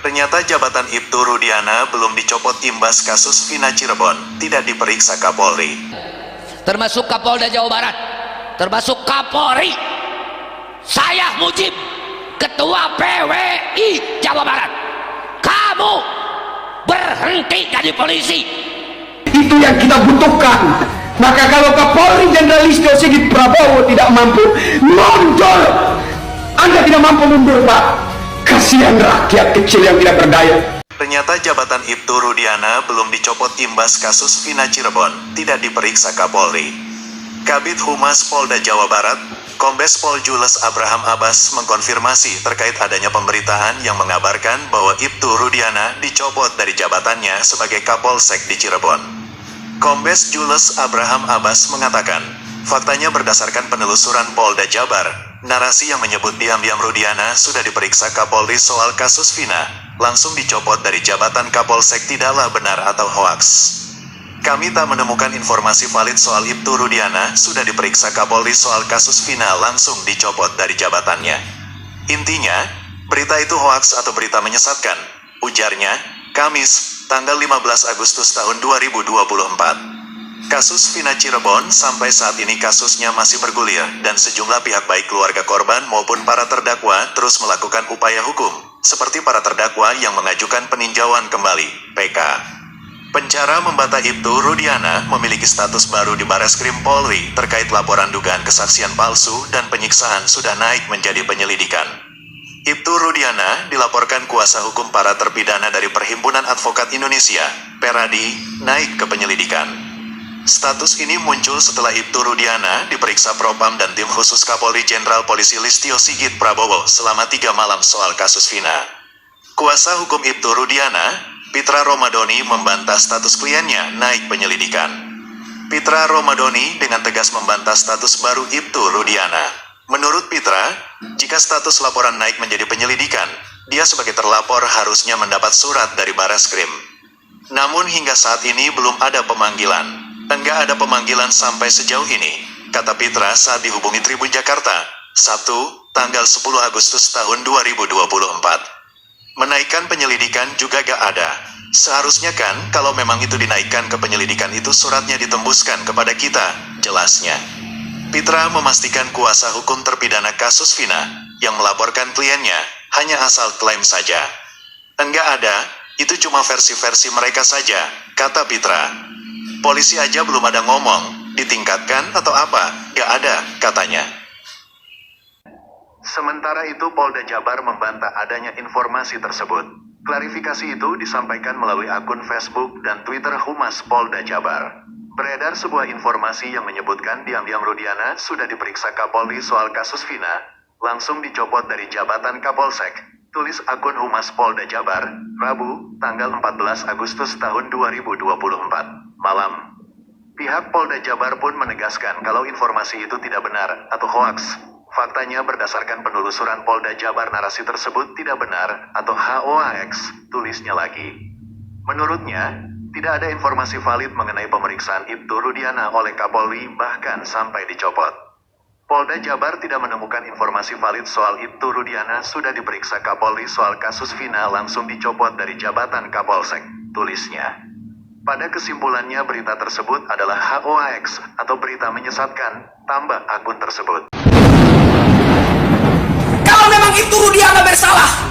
Ternyata jabatan Ibtu Rudiana belum dicopot imbas kasus Vina Cirebon tidak diperiksa Kapolri. Termasuk Kapolda Jawa Barat, termasuk Kapolri. Saya Mujib, Ketua PWI Jawa Barat. Kamu berhenti jadi polisi. Itu yang kita butuhkan. Maka kalau Kapolri Jenderal Listio Sigit Prabowo tidak mampu mundur, Anda tidak mampu mundur, Pak. Kasihan rakyat kecil yang tidak berdaya. Ternyata jabatan Ibtu Rudiana belum dicopot imbas kasus Vina Cirebon tidak diperiksa Kapolri. Kabid Humas Polda Jawa Barat, Kombes Pol Jules Abraham Abbas mengkonfirmasi terkait adanya pemberitaan yang mengabarkan bahwa Ibtu Rudiana dicopot dari jabatannya sebagai Kapolsek di Cirebon. Kombes Jules Abraham Abbas mengatakan, faktanya berdasarkan penelusuran Polda Jabar, narasi yang menyebut diam-diam Rudiana sudah diperiksa Kapolri soal kasus Vina, langsung dicopot dari jabatan Kapolsek tidaklah benar atau hoaks. Kami tak menemukan informasi valid soal Ibtu Rudiana sudah diperiksa Kapolri soal kasus Vina langsung dicopot dari jabatannya. Intinya, berita itu hoaks atau berita menyesatkan, ujarnya, Kamis, tanggal 15 Agustus tahun 2024. Kasus Vina Cirebon sampai saat ini kasusnya masih bergulir dan sejumlah pihak baik keluarga korban maupun para terdakwa terus melakukan upaya hukum, seperti para terdakwa yang mengajukan peninjauan kembali, PK. Pencara membantah Ibtu Rudiana memiliki status baru di Bareskrim Polri terkait laporan dugaan kesaksian palsu dan penyiksaan sudah naik menjadi penyelidikan. Ibtu Rudiana dilaporkan kuasa hukum para terpidana dari Perhimpunan Advokat Indonesia, Peradi, naik ke penyelidikan. Status ini muncul setelah Ibtu Rudiana diperiksa Propam dan tim khusus Kapolri Jenderal Polisi Listio Sigit Prabowo selama 3 malam soal kasus Vina. Kuasa hukum Ibtu Rudiana, Pitra Romadoni membantah status kliennya naik penyelidikan. Pitra Romadoni dengan tegas membantah status baru Ibtu Rudiana. Menurut Pitra, jika status laporan naik menjadi penyelidikan, dia sebagai terlapor harusnya mendapat surat dari Bareskrim. Namun hingga saat ini belum ada pemanggilan. Enggak ada pemanggilan sampai sejauh ini, kata Pitra saat dihubungi Tribun Jakarta, Sabtu, tanggal 10 Agustus tahun 2024. Menaikkan penyelidikan juga gak ada. Seharusnya kan kalau memang itu dinaikkan ke penyelidikan itu suratnya ditembuskan kepada kita, jelasnya. Pitra memastikan kuasa hukum terpidana kasus Vina yang melaporkan kliennya hanya asal klaim saja. Enggak ada, itu cuma versi-versi mereka saja, kata Pitra. Polisi aja belum ada ngomong, ditingkatkan atau apa, gak ada, katanya. Sementara itu Polda Jabar membantah adanya informasi tersebut. Klarifikasi itu disampaikan melalui akun Facebook dan Twitter Humas Polda Jabar. Beredar sebuah informasi yang menyebutkan diam-diam Rudiana sudah diperiksa Kapolri soal kasus Vina, langsung dicopot dari jabatan Kapolsek, tulis akun Humas Polda Jabar, Rabu, tanggal 14 Agustus tahun 2024. Malam. Pihak Polda Jabar pun menegaskan kalau informasi itu tidak benar atau hoaks. Faktanya berdasarkan penelusuran Polda Jabar narasi tersebut tidak benar atau HOAX, tulisnya lagi. Menurutnya, tidak ada informasi valid mengenai pemeriksaan Ibtu Rudiana oleh Kapolri bahkan sampai dicopot. Polda Jabar tidak menemukan informasi valid soal Ibtu Rudiana sudah diperiksa Kapolri soal kasus Vina langsung dicopot dari jabatan Kapolsek, tulisnya. Pada kesimpulannya berita tersebut adalah HOAX atau berita menyesatkan, tambah akun tersebut. Kalau memang Ibtu Rudiana bersalah,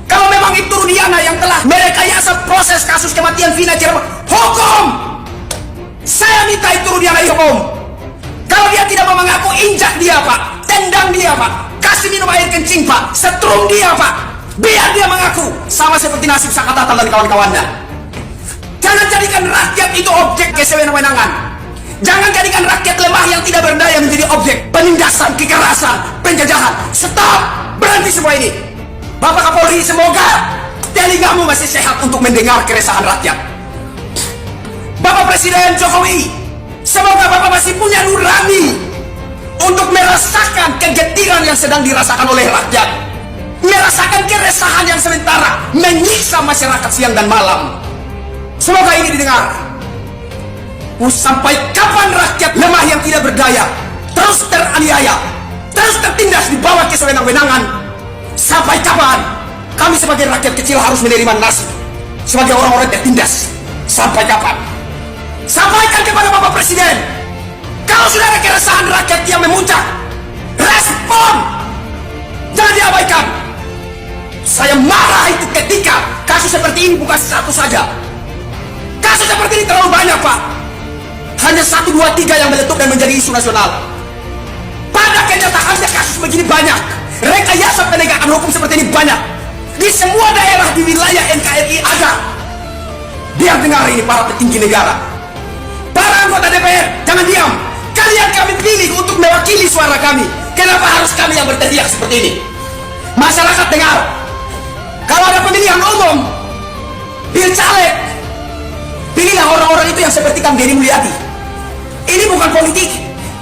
kalau memang Ibtu Rudiana yang telah merekayasa proses kasus kematian Vina Cirebon, hukum! Saya minta Ibtu Rudiana dihukum. Kalau dia tidak mau mengaku, injak dia, Pak. Tendang dia, Pak. Kasih minum air kencing, Pak. Setrum dia, Pak. Biar dia mengaku. Sama seperti nasib Sakatata dan kawan-kawannya. Jangan jadikan rakyat itu objek kesewenang-wenangan. Jangan jadikan rakyat lemah yang tidak berdaya menjadi objek penindasan, kekerasan, penjajahan. Stop! Berhenti semua ini. Bapak Kapolri, semoga telingamu masih sehat untuk mendengar keresahan rakyat. Bapak Presiden Jokowi, semoga Bapak masih punya nurani untuk merasakan kegetiran yang sedang dirasakan oleh rakyat. Merasakan keresahan yang sementara menyiksa masyarakat siang dan malam. Semoga ini didengar. Sampai kapan rakyat lemah yang tidak berdaya terus teraniaya, terus tertindas di bawah kesewenang-wenangan? Sampai kapan kami sebagai rakyat kecil harus menerima nasib sebagai orang-orang tertindas. Sampai kapan? Sampaikan kepada Bapak Presiden, kalau sudah ada keresahan rakyat yang memuncak, respon, jangan diabaikan. Saya marah itu ketika kasus seperti ini bukan satu saja. Kasus seperti ini terlalu banyak, Pak. Hanya 1, 2, 3 yang meletup dan menjadi isu nasional. Pada kenyataannya kasus begini banyak. Rekayasa penegakan hukum seperti ini banyak. Di semua daerah di wilayah NKRI ada. Biar dengar ini para petinggi negara, para anggota DPR, jangan diam. Kalian kami pilih untuk mewakili suara kami. Kenapa harus kami yang berteriak seperti ini? Masyarakat dengar, kalau ada pemilihan umum, pilih caleg, pilihlah orang-orang itu yang seperti Kang Deddy Mulyadi. Ini bukan politik,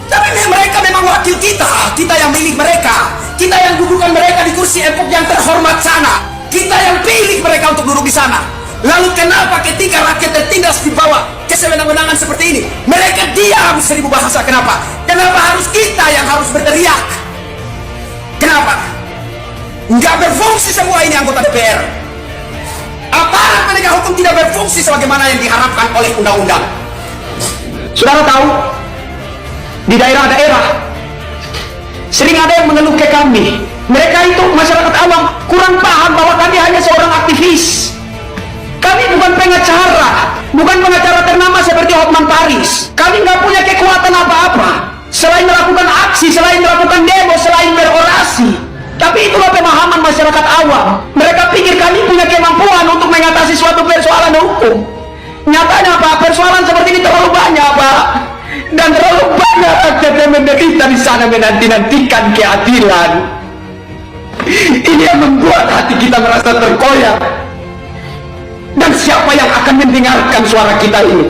tapi mereka memang wakil kita. Kita yang milih mereka, kita yang dudukan mereka di kursi empuk yang terhormat sana. Kita yang pilih mereka untuk duduk di sana. Lalu kenapa ketika rakyat tertindas di bawah kesewenang-wenangan seperti ini, mereka diam 1000 bahasa? Kenapa? Kenapa harus kita yang harus berteriak? Kenapa? Nggak berfungsi semua ini anggota DPR. Aparat penegak hukum tidak berfungsi sebagaimana yang diharapkan oleh undang-undang. Saudara tahu, di daerah-daerah sering ada yang mengeluh ke kami. Mereka itu masyarakat awam kurang paham bahwa kami hanya seorang aktivis. Kami bukan pengacara, bukan pengacara ternama seperti Hotman Paris. Kami nggak punya kekuatan apa-apa selain melakukan aksi, selain melakukan demo, selain berorasi. Tapi itulah pemahaman masyarakat awam. Mereka pikir kami punya kemampuan untuk mengatasi suatu persoalan hukum. Nyatanya Pak, persoalan seperti ini terlalu banyak Pak, dan terlalu banyak rakyat yang menderita di sana menanti-nantikan keadilan. Ini yang membuat hati kita merasa terkoyak. Dan siapa yang akan mendengarkan suara kita ini?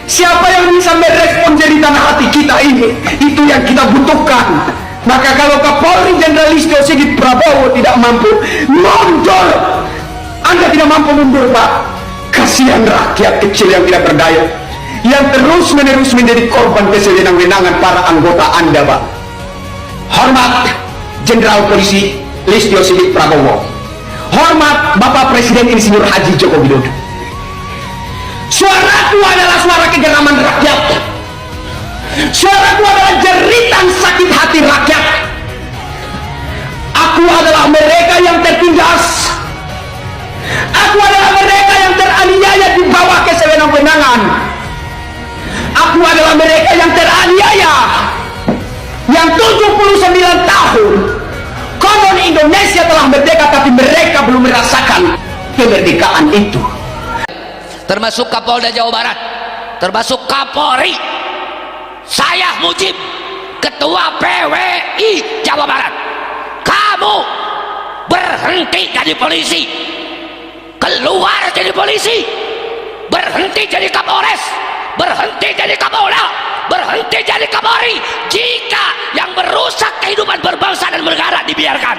Siapa yang bisa merespon jeritan hati kita ini? Itu yang kita butuhkan. Maka kalau Kapolri Jenderal Listio Sigit Prabowo tidak mampu mundur, Anda tidak mampu mundur Pak. Kasihan rakyat kecil yang tidak berdaya, yang terus-menerus menjadi korban kesewenang-wenangan para anggota Anda Pak. Hormat Jenderal Polisi Listio Sigit Prabowo. Hormat Bapak Presiden Insinyur Haji Joko Widodo. Suaraku adalah suara kegeraman rakyat. Suaraku adalah jeritan sakit hati rakyat. Aku adalah mereka yang tertindas. Aku adalah mereka yang teraniaya di bawah kesewenang-wenangan. Aku adalah mereka yang teraniaya, yang 79 tahun konon Indonesia telah merdeka, tapi mereka belum merasakan kemerdekaan itu. Termasuk Kapolda Jawa Barat, termasuk Kapolri, saya Mujib, Ketua PWI Jawa Barat. Kamu berhenti jadi polisi, keluar jadi polisi, berhenti jadi Kapolres, berhenti jadi Kapolda, berhenti jadi Kapolri jika yang merusak kehidupan berbangsa dan bernegara dibiarkan.